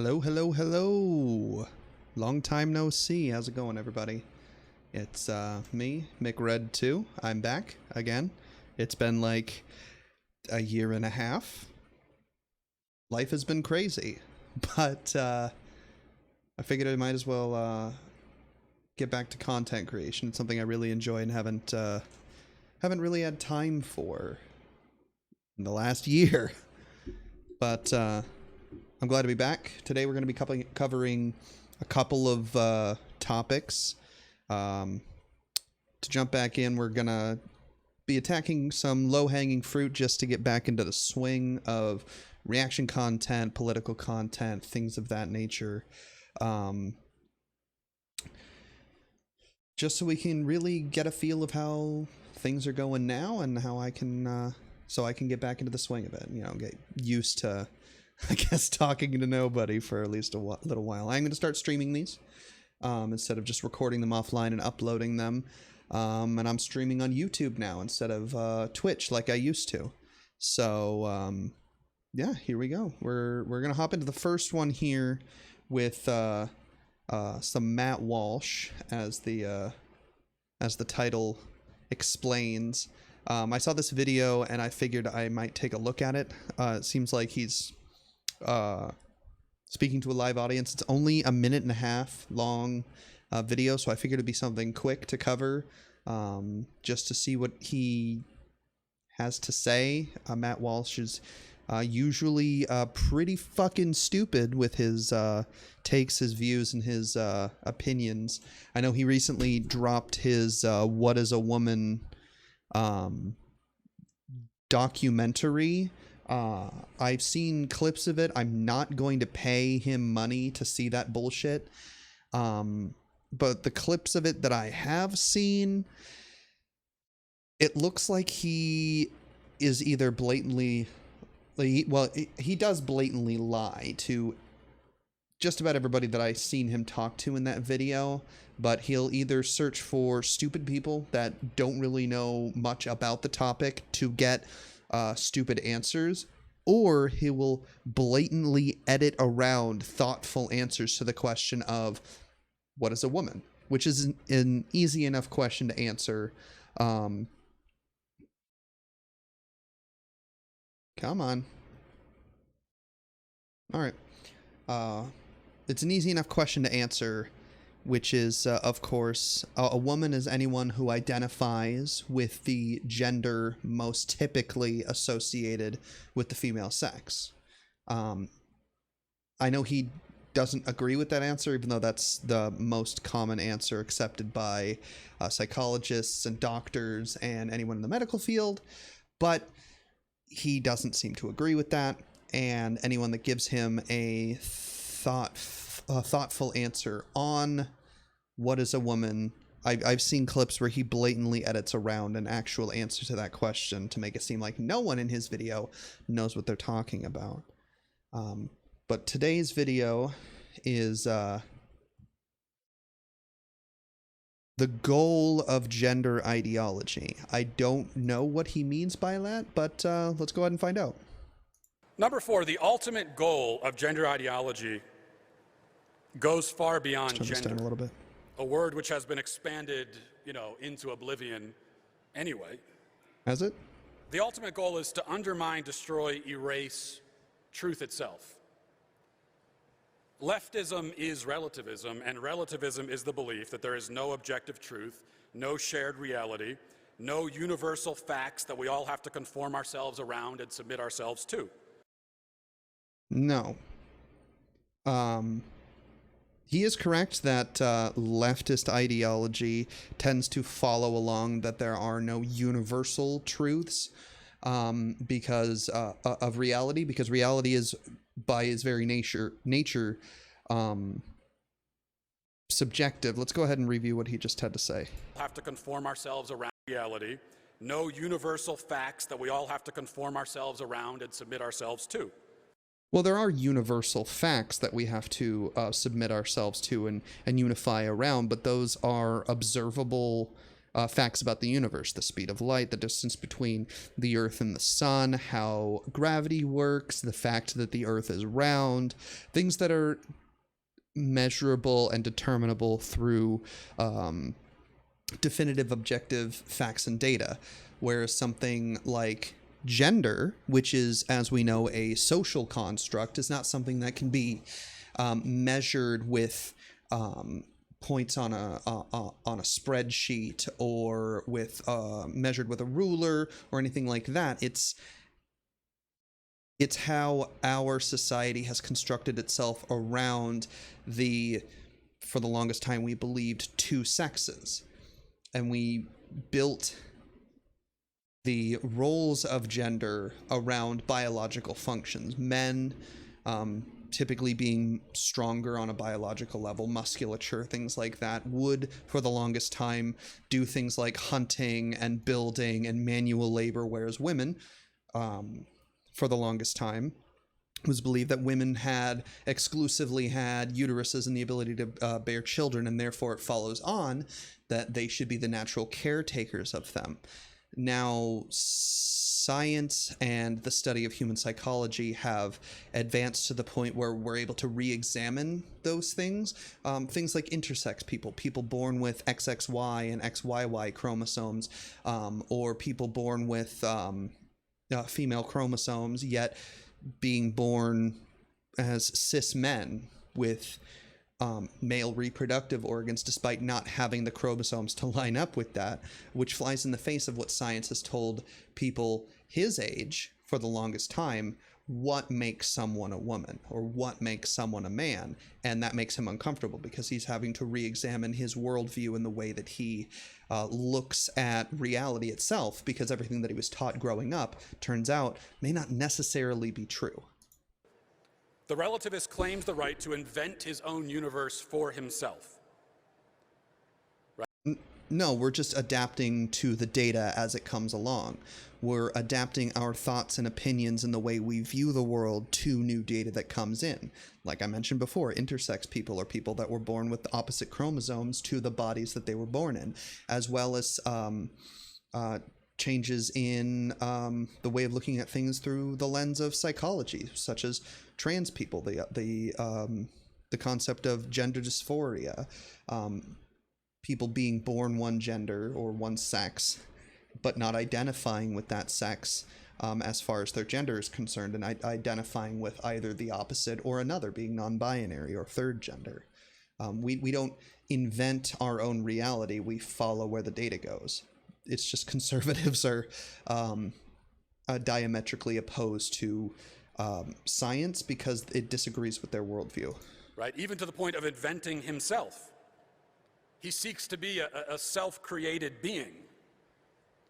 Hello, hello, hello. Long time no see. How's it going, everybody? It's me, McRed2. I'm back again. It's been like a year and a half. Life has been crazy, but I figured I might as well get back to content creation. It's something I really enjoy and haven't really had time for in the last year. But I'm glad to be back. Today we're going to be covering a couple of topics. To jump back in, we're going to be attacking some low-hanging fruit just to get back into the swing of reaction content, political content, things of that nature. Just so we can really get a feel of how things are going now and how I can get back into the swing of it. You know, get used to, I guess, talking to nobody for at least a little while. I'm going to start streaming these instead of just recording them offline and uploading them. And I'm streaming on YouTube now instead of Twitch like I used to. So yeah, here we go. We're going to hop into the first one here with some Matt Walsh, as the title explains. I saw this video and I figured I might take a look at it. It seems like he's speaking to a live audience. It's only a minute and a half long video, so I figured it'd be something quick to cover, just to see what he has to say. Matt Walsh is usually pretty fucking stupid with his takes, his views, and his opinions. I know he recently dropped his What is a Woman documentary. I've seen clips of it. I'm not going to pay him money to see that bullshit. But the clips of it that I have seen, it looks like he is either blatantly, he does blatantly lie to just about everybody that I've seen him talk to in that video, but he'll either search for stupid people that don't really know much about the topic to get stupid answers, or he will blatantly edit around thoughtful answers to the question of what is a woman, which is an easy enough question to answer. Come on. All right. It's an easy enough question to answer, which is, of course, a woman is anyone who identifies with the gender most typically associated with the female sex. I know he doesn't agree with that answer, even though that's the most common answer accepted by psychologists and doctors and anyone in the medical field, but he doesn't seem to agree with that, and anyone that gives him a thoughtful answer on what is a woman, I've seen clips where he blatantly edits around an actual answer to that question to make it seem like no one in his video knows what they're talking about. But today's video is the goal of gender ideology. I don't know what he means by that, but let's go ahead and find out. Number 4, the ultimate goal of gender ideology goes far beyond Let's turn this gender. down a little bit. A word which has been expanded, into oblivion anyway. Has it? The ultimate goal is to undermine, destroy, erase truth itself. Leftism is relativism, and relativism is the belief that there is no objective truth, no shared reality, no universal facts that we all have to conform ourselves around and submit ourselves to. No. He is correct that leftist ideology tends to follow along that there are no universal truths because of reality, because reality is, by its very nature subjective. Let's go ahead and review what he just had to say. Have to conform ourselves around reality, no universal facts that we all have to conform ourselves around and submit ourselves to. Well, there are universal facts that we have to submit ourselves to and unify around, but those are observable facts about the universe, the speed of light, the distance between the Earth and the sun, how gravity works, the fact that the Earth is round, things that are measurable and determinable through definitive objective facts and data, whereas something like gender, which is, as we know, a social construct, is not something that can be measured with points on a spreadsheet, or with measured with a ruler or anything like that. It's how our society has constructed itself around for the longest time we believed, two sexes, and we built the roles of gender around biological functions. Men typically being stronger on a biological level, musculature, things like that, would for the longest time do things like hunting and building and manual labor, whereas women, for the longest time, was believed that women exclusively had uteruses and the ability to bear children, and therefore it follows on that they should be the natural caretakers of them. Now, science and the study of human psychology have advanced to the point where we're able to re-examine those things. Things like intersex people born with XXY and XYY chromosomes, or people born with female chromosomes, yet being born as cis men with male reproductive organs, despite not having the chromosomes to line up with that, which flies in the face of what science has told people his age for the longest time, what makes someone a woman or what makes someone a man. And that makes him uncomfortable because he's having to re-examine his worldview and the way that he looks at reality itself, because everything that he was taught growing up, turns out, may not necessarily be true. The relativist claims the right to invent his own universe for himself. Right? No, we're just adapting to the data as it comes along. We're adapting our thoughts and opinions and the way we view the world to new data that comes in. Like I mentioned before, intersex people are people that were born with the opposite chromosomes to the bodies that they were born in, as well as changes in the way of looking at things through the lens of psychology, such as trans people, the concept of gender dysphoria, people being born one gender or one sex, but not identifying with that sex as far as their gender is concerned, and identifying with either the opposite or another, being non-binary or third gender. We don't invent our own reality, we follow where the data goes. It's just conservatives are diametrically opposed to science because it disagrees with their worldview. Right, even to the point of inventing himself. He seeks to be a self-created being,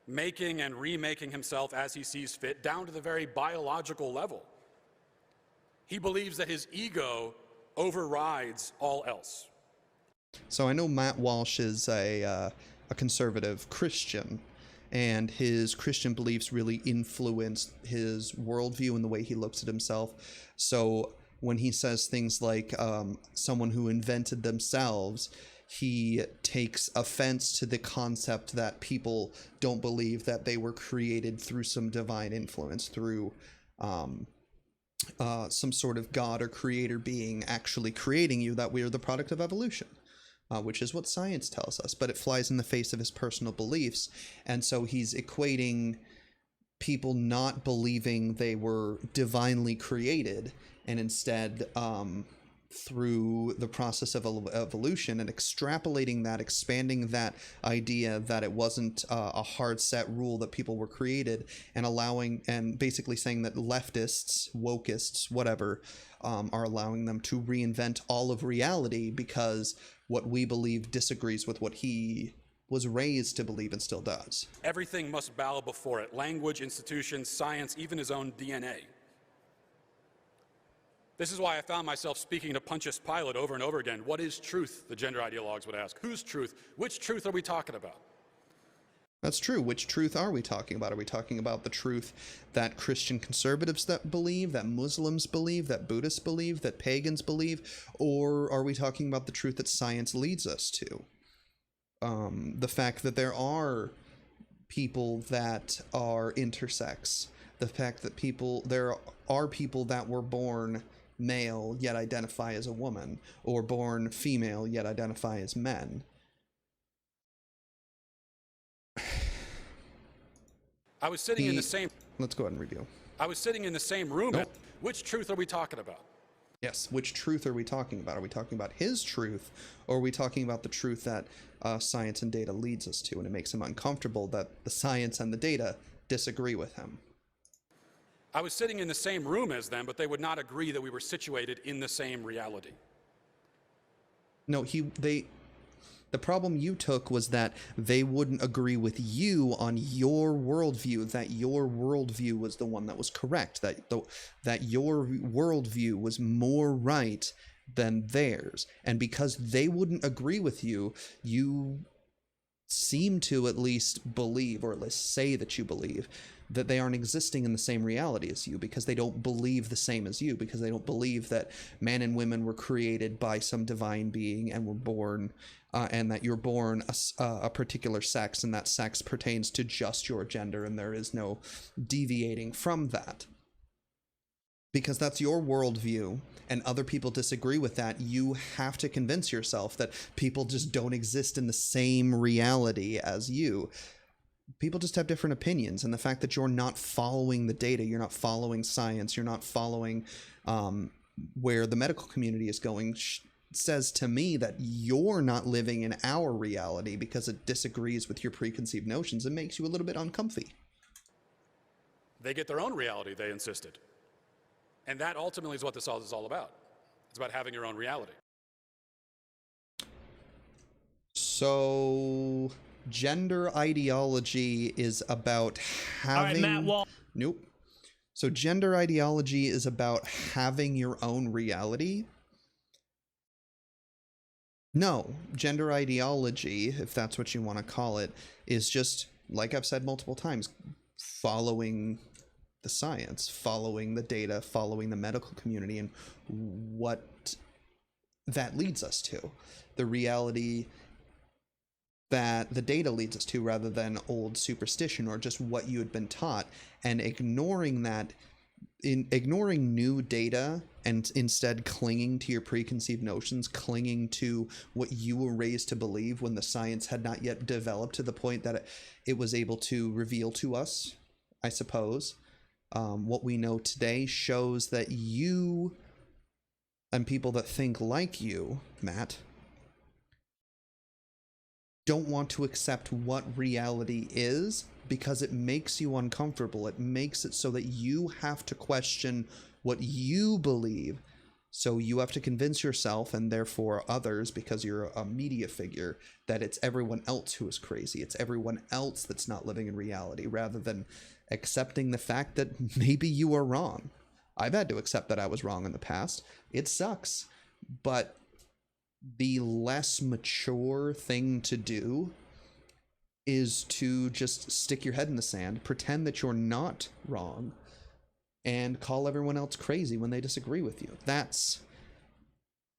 making and remaking himself as he sees fit, down to the very biological level. He believes that his ego overrides all else. So I know Matt Walsh is a conservative Christian, and his Christian beliefs really influenced his worldview and the way he looks at himself. So when he says things like someone who invented themselves, he takes offense to the concept that people don't believe that they were created through some divine influence, through some sort of God or creator being actually creating you, that we are the product of evolution. Which is what science tells us, but it flies in the face of his personal beliefs. And so he's equating people not believing they were divinely created, and instead, through the process of evolution and extrapolating that, expanding that idea that it wasn't a hard set rule that people were created, and allowing, and basically saying that leftists, wokeists, whatever, are allowing them to reinvent all of reality because what we believe disagrees with what he was raised to believe and still does. Everything must bow before it. Language, institutions, science, even his own DNA. This is why I found myself speaking to Pontius Pilate over and over again. What is truth? The gender ideologues would ask. Whose truth? Which truth are we talking about? That's true. Which truth are we talking about? Are we talking about the truth that Christian conservatives that believe, that Muslims believe, that Buddhists believe, that pagans believe, or are we talking about the truth that science leads us to? The fact that there are people that are intersex, the fact that there are people that were born male yet identify as a woman, or born female yet identify as men. I was sitting in the same. Let's go ahead and review. I was sitting in the same room. Nope. Which truth are we talking about? Yes, which truth are we talking about? Are we talking about his truth, or are we talking about the truth that science and data leads us to, and it makes him uncomfortable that the science and the data disagree with him? I was sitting in the same room as them, but they would not agree that we were situated in the same reality. No, the problem you took was that they wouldn't agree with you on your worldview, that your worldview was the one that was correct, that your worldview was more right than theirs. And because they wouldn't agree with you, you seem to at least believe, or at least say that you believe, that they aren't existing in the same reality as you, because they don't believe the same as you, because they don't believe that men and women were created by some divine being and were born, and that you're born a particular sex, and that sex pertains to just your gender, and there is no deviating from that. Because that's your worldview, and other people disagree with that, you have to convince yourself that people just don't exist in the same reality as you. People just have different opinions, and the fact that you're not following the data, you're not following science, you're not following where the medical community is going, says to me that you're not living in our reality because it disagrees with your preconceived notions and makes you a little bit uncomfy. They get their own reality, they insisted. And that ultimately is what this is all about. It's about having your own reality. So gender ideology is about having... All right, Matt Walsh. Nope. So gender ideology is about having your own reality? No. Gender ideology, if that's what you want to call it, is just, like I've said multiple times, following the science, following the data, following the medical community, and what that leads us to. The reality that the data leads us to, rather than old superstition or just what you had been taught, and ignoring that, ignoring new data and instead clinging to your preconceived notions, clinging to what you were raised to believe when the science had not yet developed to the point that it was able to reveal to us, I suppose. What we know today shows that you and people that think like you, Matt, don't want to accept what reality is because it makes you uncomfortable. It makes it so that you have to question what you believe. So you have to convince yourself, and therefore others, because you're a media figure, that it's everyone else who is crazy. It's everyone else that's not living in reality, rather than accepting the fact that maybe you are wrong. I've had to accept that I was wrong in the past. It sucks. But the less mature thing to do is to just stick your head in the sand, pretend that you're not wrong, and call everyone else crazy when they disagree with you. That's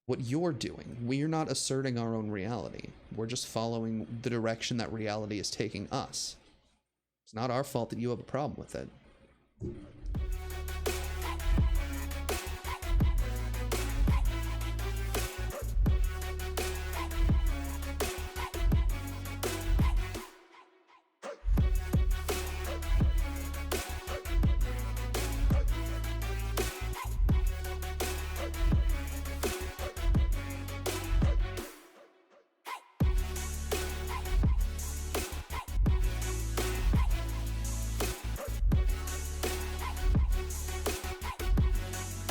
what you're doing. We're not asserting our own reality. We're just following the direction that reality is taking us. It's not our fault that you have a problem with it.